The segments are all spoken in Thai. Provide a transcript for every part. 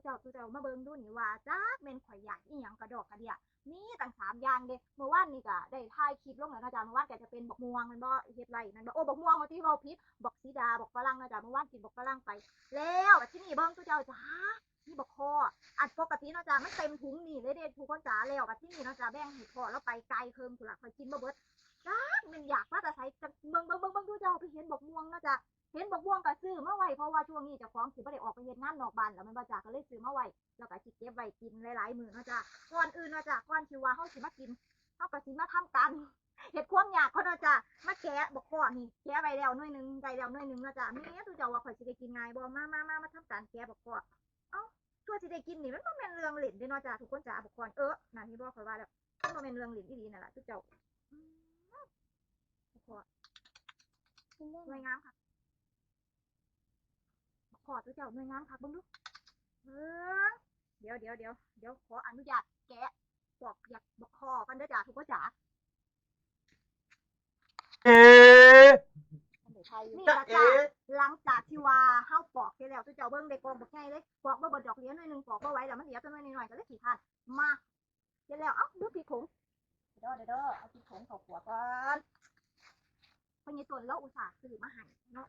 ตัวเจ้ามาเบิ่งดูนี่ว่าจักแม่นข่อยอยากอีหยังกระดอกกระเดี่ยมีตั้ง3อย่างเด้เมื่อวานนี่ก็ได้ถ่ายคลิปลงแล้วนะจ๊ะเมื่อวานก็จะเป็นบักม่วงแม่นบ่เฮ็ดไรนั่นบ่โอ้บักม่วงว่าที่เว้าผิดบักสีดาบักฝรั่งนะจ๊ะเมื่อวานกินบักฝรั่งไปแล้วบัดทีนี้เบิ่งตัวเจ้าจ้านี่บักคออันปกติเนาะจ๊ะมันเต็มถุงนี่เลยเด้ทุกคนจ๋าแล้วบัดทีนี้เนาะจ๊ะแบ่งให้พ่อแล้วไปไกลเพิ่มพุ่นล่ะข่อยกินบ่เบิดจักแม่นอยากมาแต่ไสจักเบิ่งดูเจ้าไปเห็นบักม่วงนะจ๊ะ เห็นบักม่วงก็ซื้อมาไว้เพราะว่าช่วงนี้เจ้าของสิบ่ได้ออกไปเฮ็ดงานนอกบ้านแล้วมันบ่จ้ะก็เลยซื้อมาไว้แล้วก็สิเก็บไว้กินหลายๆมื้อเนาะจ้ะก่อนอื่นเนาะจ้ะก่อนที่ว่าเฮาสิมากินเฮาก็สิมาทำการเฮ็ดความยากเขาเนาะจ้ะมาแกะบักข้อนี่แกะไว้แล้วหน่วยนึงได้แล้วหน่วยนึงเนาะจ้ะแม่ตู่เจ้าว่าข่อยสิได้กินง่ายบ่มาทำการแกะบักข้อเอ้าชั่วสิได้กินนี่มันบ่แม่นเรื่องเล่นเด้เนาะจ้ะทุกคนจ้ะบักข้อนั่นที่บ่ข่อยว่าแล้วมันบ่แม่นเรื่องเล่นอีหลีนั่นล่ะตู่เจ้าบักข้อสวยงามค่ะ ขอตัวเจ้าหน่วยงานค่ะเบิ่งดูเอเดี๋ยวขออนุญาตแกะปอกอยากบอกคอกันเด้อจ้าทุกคนจ๋าเอ๋นี่จะละเอ๋จ้าหลังจากที่ว่าเฮาปอกไปแล้วตัวเจ้าเบิ่งได้กองบักใหญ่เลยปอกบ่เบิดดอกเหรียญหน่อยนึงปอกบ่ไหวแล้วมันเหลือแต่หน่อยน้อยๆก็เลยขี้คร้านมาเสร็จแล้วเอ้าดูพริกผงเด้อเอาพริกผงเข้าขัวก่อนเพิ่นยี่ต้นแล้วอุตส่าห์ซื้อมาให้เนาะ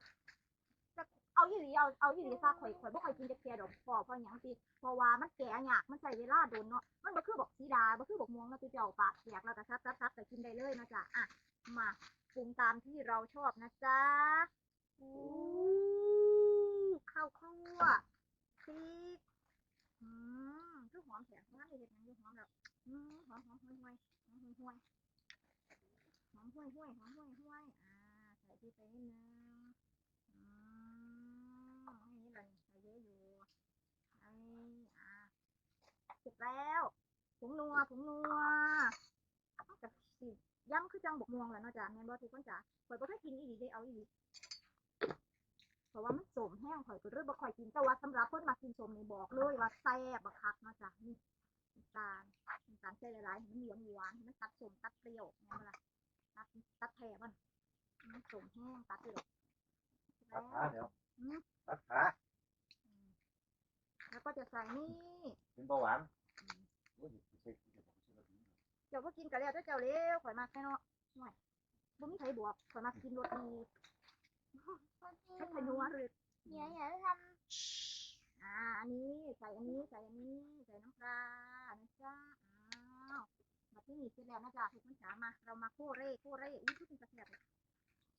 เอาอีหลีซะข่อยบ่ค่อยกินจักเที่ยดอกเพราะหยังติเพราะว่ามันแก่ยากมันใช้เวลาโดนเนาะมันบ่คือบักสีดาบ่คือบักม่วงเนาะที่เจ้าปากแตกแล้วก็ซับๆๆก็กินได้เลยเนาะจ้ะอ่ะมาปรุงตามที่เราชอบนะจ๊ะอู้ข้าวคั่วพริกคือหอมแท้งานได้เฮ็ดหยังอยู่หอมแล้วหอมห่วยๆหอมห่วยๆหอมห่วยๆใส่พริกไปนิดนึง นี่เลยใส่เยอะอยู่ไอ้เสร็จแล้วผงนัวกับสิย่ำคือจังบกม่วงแหละเนาะจ้ะแม่นบ่ทุกคนจ้ะข่อยบ่เคยกินอีหลีได้เอาอีหลีเพราะว่ามันส้มแห้งข่อยก็เลยบ่ค่อยกินแต่ว่าสำหรับคนมากินส้มนี่บอกเลยว่าแซ่บบักคักเนาะจ้ะนี่น้ำตาลใส่หลายๆให้มันเหลืองหวานให้มันตัดส้มตัดเปรี้ยวแม่นบ่ล่ะตัดแท้มันส้มแห้งตัดเปรี้ยวตัดขาเดี๋ยวตัดขา แล้วก็จะใส่นี่ เป็นเบาหวานเจ้าก็กินกันแล้วเจ้าเร็วข่อยมาแค่เนาะหน่อยบ่มีไผบวกข่อยมากินรสดีให้ขนัวเลยอย่าทอันนี้ใส่อันนี้ใส่น้ำปลานะจ๊ะอ้าวมาที่นี่เสร็จแล้วนะจ๊ะทุกคนจ๋ามาเรามาโคเร่อุ้ยพูดเป็นกระเทียม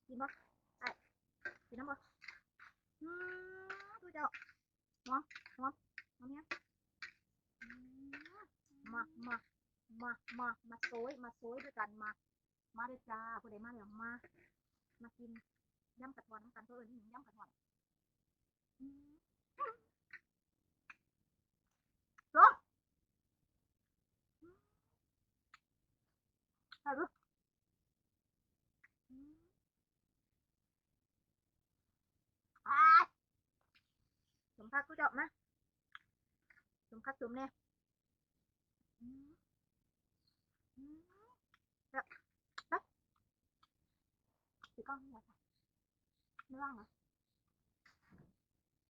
กินบ่ไอ้กินน้ำบ่ดูเจ้าหอมเนี่ยมาโซยด้วยกันมาด้วยจ้าผู้ใดมาแล้วมากินยำกระท้อนน้ำกันเพื่อนนี่ยำกระท้อนส้มใส่ดูสมพักกูจะมาสมพักสมเนี่ยแบบสิก้อนไม่ว่างเหรอ